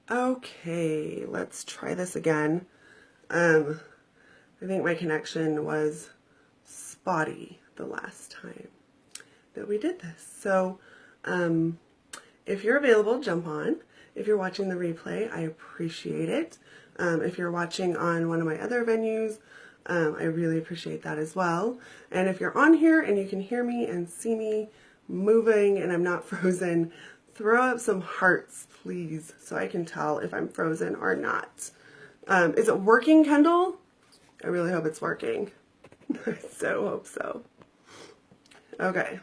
Okay, let's try this again. I think my connection was spotty the last time that we did this. So, if you're available, jump on. If you're watching the replay, I appreciate it. If you're watching on one of my other venues, I really appreciate that as well. And if you're on here and you can hear me and see me moving and I'm not frozen, throw up some hearts, please, so I can tell if I'm frozen or not. Is it working, Kendall? I really hope it's working. I so hope so. Okay.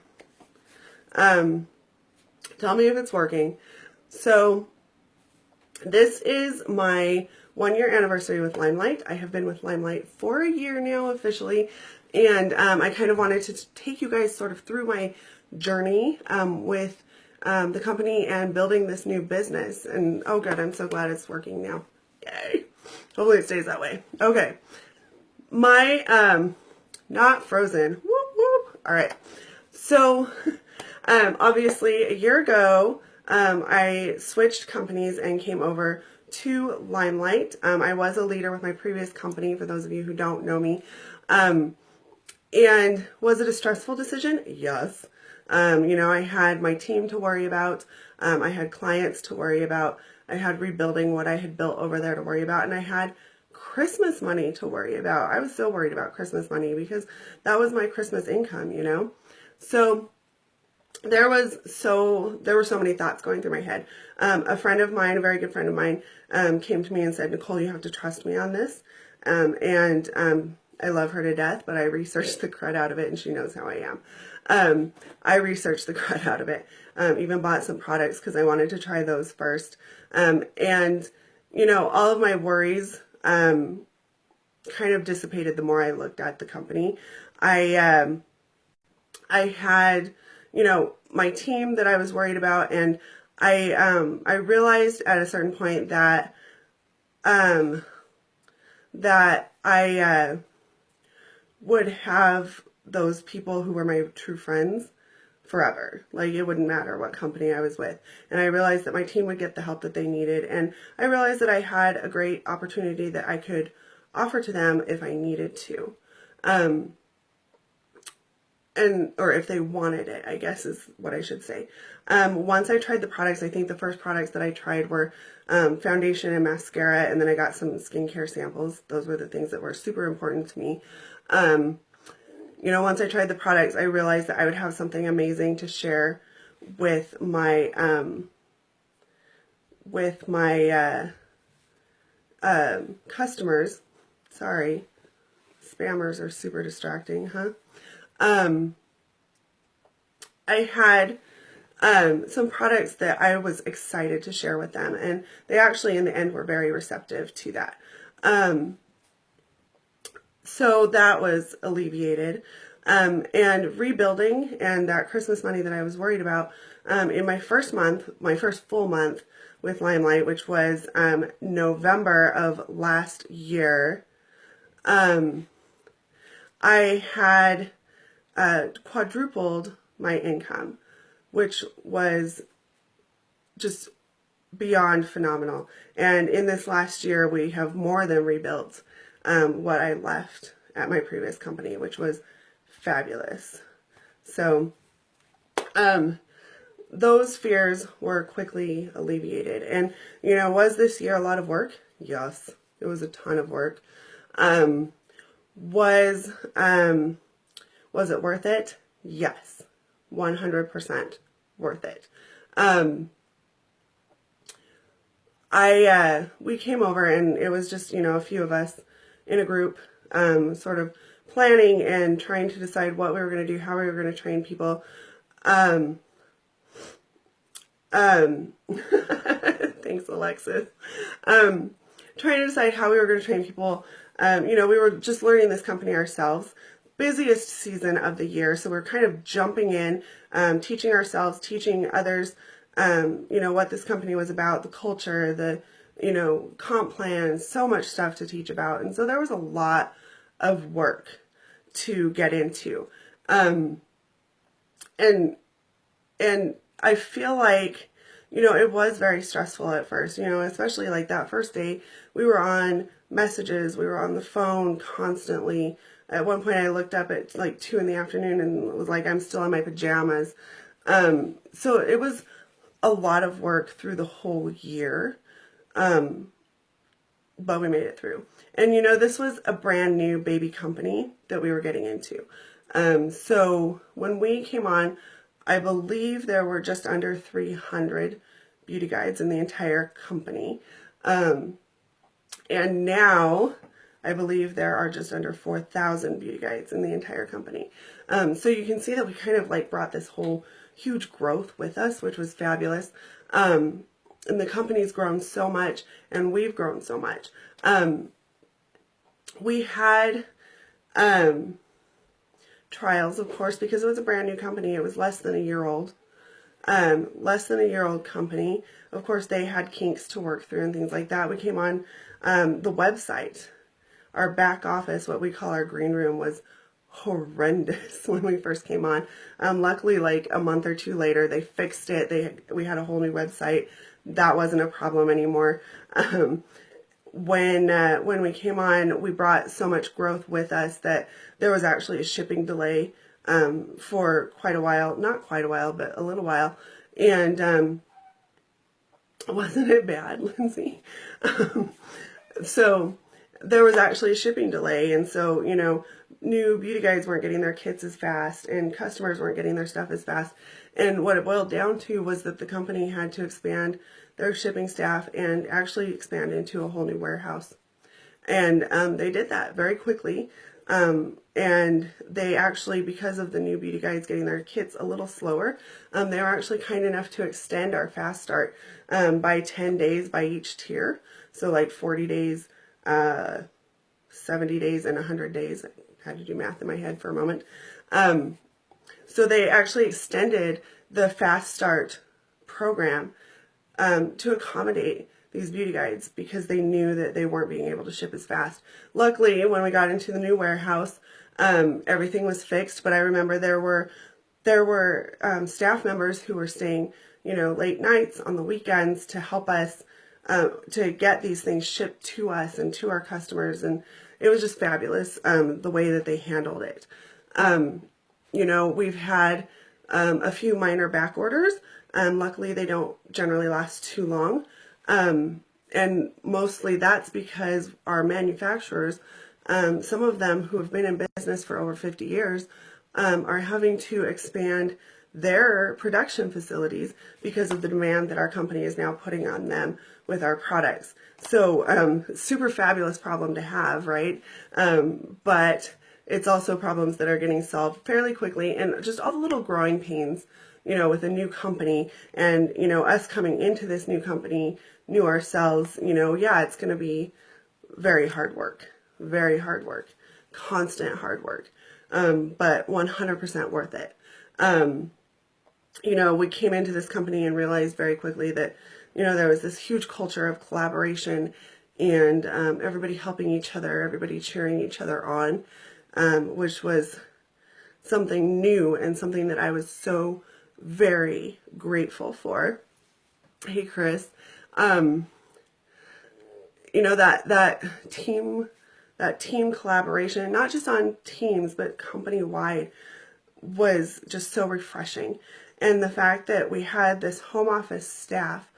Tell me if it's working. So this is my 1-year anniversary with LimeLight. I have been with LimeLight for a year now officially, and I kind of wanted to take you guys sort of through my journey with the company and building this new business. And oh good, I'm so glad it's working now. Yay. Hopefully it stays that way. Okay. My not frozen. Whoop whoop. All right. So obviously a year ago I switched companies and came over to LimeLight. I was a leader with my previous company, for those of you who don't know me. And was it a stressful decision? Yes. You know, I had my team to worry about. I had clients to worry about. I had rebuilding what I had built over there to worry about. And I had Christmas money to worry about. I was still worried about Christmas money because that was my Christmas income, you know? So there were so many thoughts going through my head. A friend of mine, a very good friend of mine, came to me and said, Nicole, you have to trust me on this. I love her to death, but I researched the crud out of it, and she knows how I am. I researched the crud out of it, even bought some products because I wanted to try those first. And, you know, all of my worries kind of dissipated the more I looked at the company. I had, you know, my team that I was worried about, and I realized at a certain point that that I would have those people who were my true friends forever. Like, it wouldn't matter what company I was with. And I realized that my team would get the help that they needed. And I realized that I had a great opportunity that I could offer to them if I needed to. Or if they wanted it, I guess is what I should say. Once I tried the products, I think the first products that I tried were foundation and mascara, and then I got some skincare samples. Those were the things that were super important to me. You know, once I tried the products, I realized that I would have something amazing to share with my customers. Sorry, spammers are super distracting, huh? I had some products that I was excited to share with them, and they actually in the end were very receptive to that. So that was alleviated. And rebuilding and that Christmas money that I was worried about, in my first full month with LimeLight, which was November of last year, I had quadrupled my income, which was just beyond phenomenal. And in this last year, we have more than rebuilt what I left at my previous company, which was fabulous. So those fears were quickly alleviated. And, you know, was this year a lot of work? Yes, it was a ton of work. Was it worth it? Yes, 100% worth it. We came over, and it was just, you know, a few of us in a group, sort of planning and trying to decide what we were going to do, how we were going to train people. Thanks, Alexis. Trying to decide how we were going to train people. You know, we were just learning this company ourselves. Busiest season of the year, so we're kind of jumping in, teaching ourselves, teaching others, you know, what this company was about, the culture, the, you know, comp plans, so much stuff to teach about. And so there was a lot of work to get into. And I feel like, it was very stressful at first, especially like that first day. We were on messages, we were on the phone constantly. At one point I looked up at like 2 in the afternoon and was like, I'm still in my pajamas. So it was a lot of work through the whole year. But we made it through. And this was a brand new baby company that we were getting into. So when we came on, I believe there were just under 300 beauty guides in the entire company. And now I believe there are just under 4,000 beauty guides in the entire company. So you can see that we kind of like brought this whole huge growth with us, which was fabulous. And the company's grown so much, and we've grown so much. We had trials, of course, because it was a brand new company. It was less than a year old. Less than a year old company. Of course, they had kinks to work through and things like that. We came on the website. Our back office, what we call our green room, was horrendous when we first came on. Luckily, like a month or two later, they fixed it. We had a whole new website. That wasn't a problem anymore. When we came on, we brought so much growth with us that there was actually a shipping delay for quite a while. Not quite a while, but a little while. And wasn't it bad, Lindsay? So there was actually a shipping delay. And so, new beauty guides weren't getting their kits as fast, and customers weren't getting their stuff as fast. And what it boiled down to was that the company had to expand their shipping staff and actually expand into a whole new warehouse. And they did that very quickly. And they actually, because of the new beauty guides getting their kits a little slower, they were actually kind enough to extend our fast start by 10 days by each tier. So like 40 days, 70 days, and 100 days. I had to do math in my head for a moment. So they actually extended the fast start program to accommodate these beauty guides because they knew that they weren't being able to ship as fast. Luckily, when we got into the new warehouse, everything was fixed. But I remember there were staff members who were staying, late nights on the weekends to help us to get these things shipped to us and to our customers, and it was just fabulous the way that they handled it. We've had a few minor back orders. Luckily, they don't generally last too long. And mostly that's because our manufacturers, some of them who have been in business for over 50 years, are having to expand their production facilities because of the demand that our company is now putting on them with our products. So, super fabulous problem to have, right? But it's also problems that are getting solved fairly quickly, and just all the little growing pains, with a new company and, us coming into this new company, new ourselves, yeah, it's going to be very hard work, constant hard work, but 100% worth it. We came into this company and realized very quickly that, there was this huge culture of collaboration and everybody helping each other, everybody cheering each other on, which was something new and something that I was so very grateful for. Hey, Chris. That team collaboration, not just on teams, but company-wide, was just so refreshing. And the fact that we had this home office staff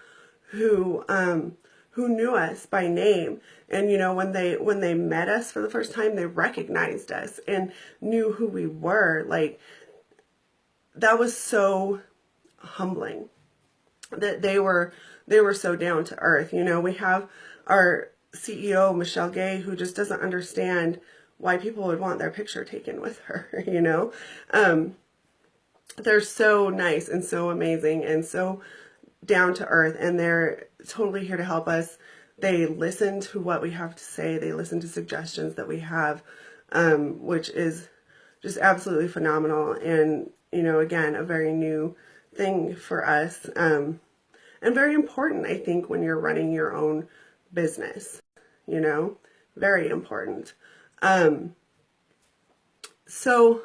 who knew us by name, and when they met us for the first time, they recognized us and knew who we were. Like, that was so humbling that they were so down to earth. We have our CEO, Michelle Gay, who just doesn't understand why people would want their picture taken with her, They're so nice and so amazing and so down to earth, and they're totally here to help us. They listen to what we have to say. They listen to suggestions that we have, which is just absolutely phenomenal. And, again, a very new thing for us, and very important, I think, when you're running your own business, very important. So,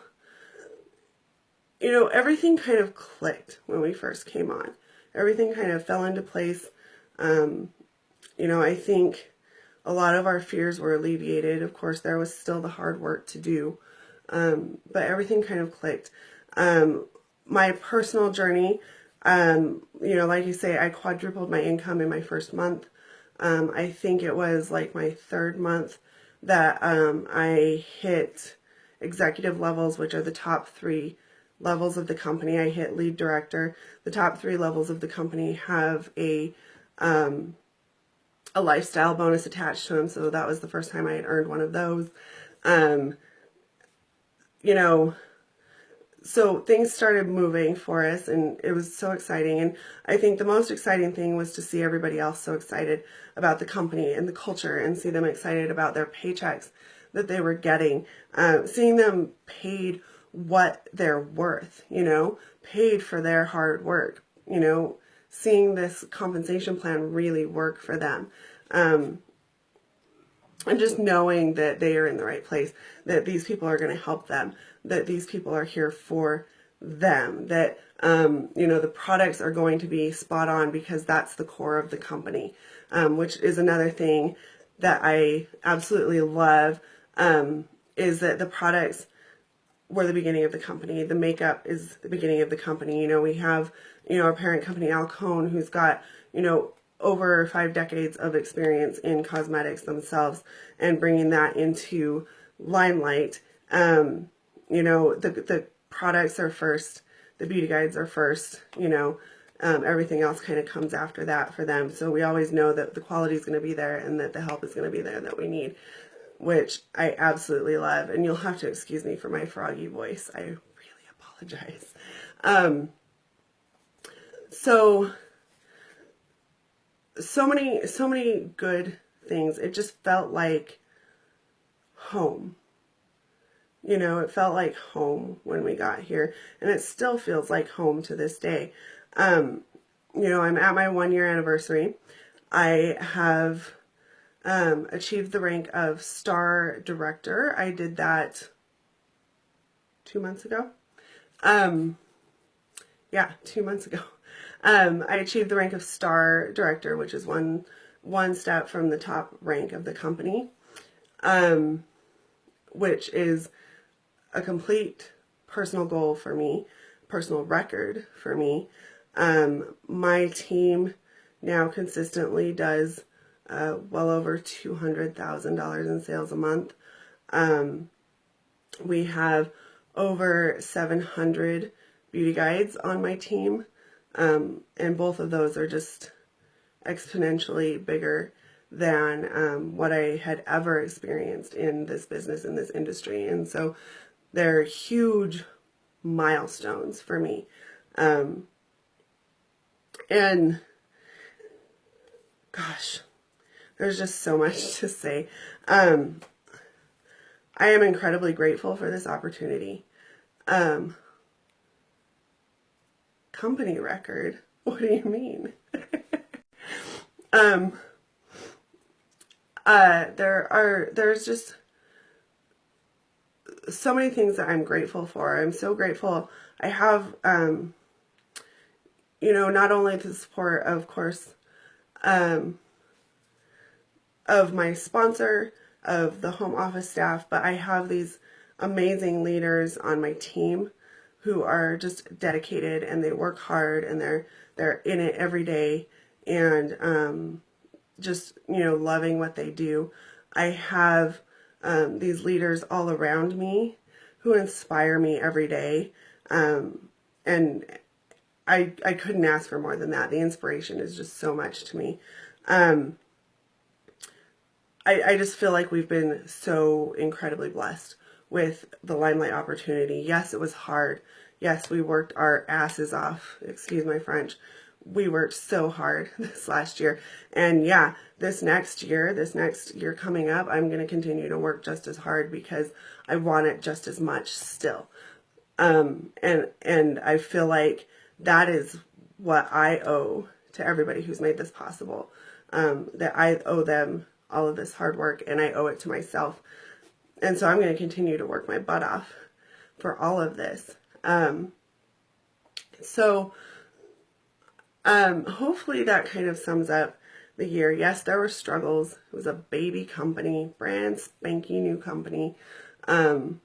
everything kind of clicked when we first came on. everything kind of fell into place. You know, I think a lot of our fears were alleviated. Of course, there was still the hard work to do, but everything kind of clicked. My personal journey, you know, like you say, I quadrupled my income in my first month. I think it was like my third month that I hit executive levels, which are the top 3 levels of the company. I hit lead director. The top 3 levels of the company have a lifestyle bonus attached to them, so that was the first time I had earned one of those. You know, so things started moving for us, and it was so exciting. And I think the most exciting thing was to see everybody else so excited about the company and the culture, and see them excited about their paychecks that they were getting, seeing them paid what they're worth, you know, paid for their hard work, you know, seeing this compensation plan really work for them. And just knowing that they are in the right place, that these people are going to help them, that these people are here for them, that, you know, the products are going to be spot on because that's the core of the company, which is another thing that I absolutely love, is that the products were the beginning of the company. The makeup is the beginning of the company. You know, we have, you know, our parent company, Alcone, who's got, you know, over 5 decades of experience in cosmetics themselves, and bringing that into LimeLight. You know, the products are first, the beauty guides are first, you know, everything else kind of comes after that for them. So we always know that the quality is going to be there and that the help is going to be there that we need, which I absolutely love. And you'll have to excuse me for my froggy voice. I really apologize. So many good things. It just felt like home. You know, it felt like home when we got here, and it still feels like home to this day. You know, I'm at my 1-year anniversary. I have achieved the rank of star director. I did that 2 months ago. Yeah, 2 months ago. I achieved the rank of star director, which is one step from the top rank of the company, which is a complete personal goal for me, personal record for me. My team now consistently does well over $200,000 in sales a month. We have over 700 beauty guides on my team, and both of those are just exponentially bigger than what I had ever experienced in this business, in this industry. And so they're huge milestones for me. And gosh, there's just so much to say. I am incredibly grateful for this opportunity. Company record? What do you mean? There's just so many things that I'm grateful for. I'm so grateful. I have, you know, not only the support, of course, of my sponsor, of the home office staff, but I have these amazing leaders on my team who are just dedicated, and they work hard, and they're in it every day, and just, you know, loving what they do. I have these leaders all around me who inspire me every day, and I couldn't ask for more than that. The inspiration is just so much to me. I just feel like we've been so incredibly blessed with the LimeLight opportunity. Yes, it was hard. Yes, we worked our asses off. Excuse my French. We worked so hard this last year. And yeah, this next year coming up, I'm going to continue to work just as hard because I want it just as much still. And I feel like that is what I owe to everybody who's made this possible. That I owe them all of this hard work, and I owe it to myself. And so I'm going to continue to work my butt off for all of this. So Hopefully that kind of sums up the year. Yes, there were struggles. It was a baby company, brand spanky new company. You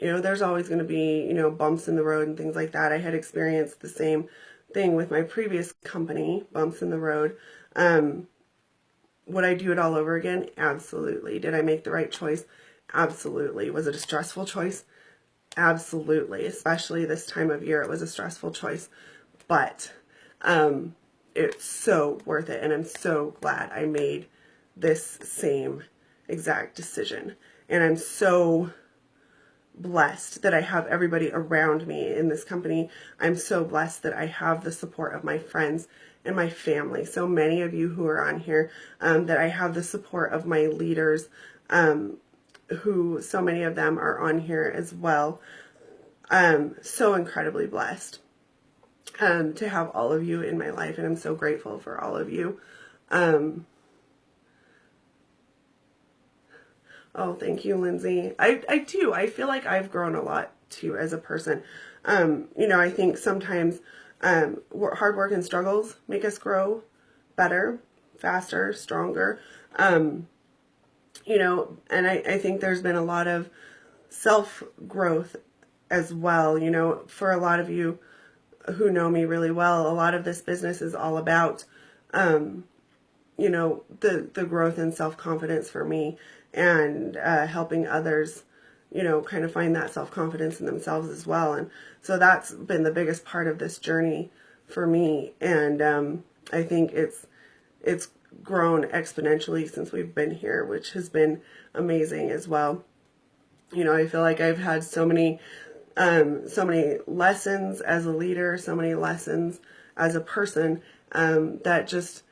know, there's always going to be, you know, bumps in the road and things like that. I had experienced the same thing with my previous company, bumps in the road. Would I do it all over again? Absolutely. Did I make the right choice? Absolutely. Was it a stressful choice? Absolutely. Especially this time of year, it was a stressful choice. But it's so worth it. And I'm so glad I made this same exact decision. And I'm so blessed that I have everybody around me in this company. I'm so blessed that I have the support of my friends and my family. So many of you who are on here, that I have the support of my leaders, who so many of them are on here as well. So incredibly blessed to have all of you in my life, and I'm so grateful for all of you. Oh, thank you, Lindsay. I do. I feel like I've grown a lot too as a person. You know, I think sometimes hard work and struggles make us grow better, faster, stronger. You know, and I think there's been a lot of self-growth as well. You know, for a lot of you who know me really well, a lot of this business is all about, you know, the growth and self-confidence for me, and helping others, you know, kind of find that self-confidence in themselves as well. And so that's been the biggest part of this journey for me. And I think it's grown exponentially since we've been here, which has been amazing as well. You know, I feel like I've had so many lessons as a leader, so many lessons as a person, that just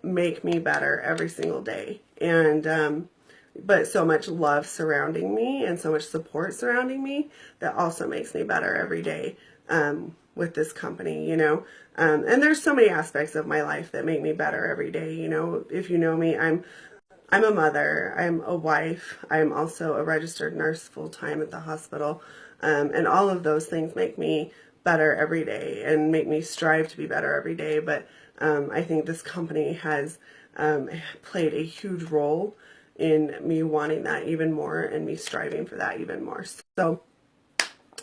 make me better every single day. And but so much love surrounding me and so much support surrounding me that also makes me better every day with this company, you know. And there's so many aspects of my life that make me better every day. You know, if you know me, I'm a mother, I'm a wife, I'm also a registered nurse full-time at the hospital, and all of those things make me better every day and make me strive to be better every day. But I think this company has played a huge role in me wanting that even more and me striving for that even more. So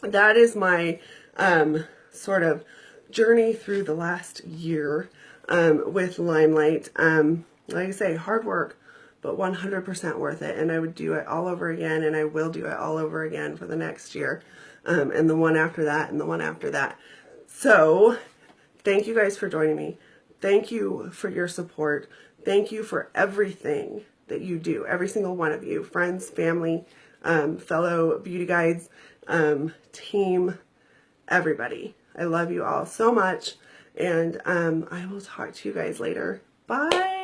that is my sort of journey through the last year with LimeLight. Like I say, hard work, but 100% worth it. And I would do it all over again, and I will do it all over again for the next year, and the one after that, and the one after that. So thank you guys for joining me. Thank you for your support. Thank you for everything that you do, every single one of you, friends, family, fellow beauty guides, team, everybody. I love you all so much, and I will talk to you guys later. Bye.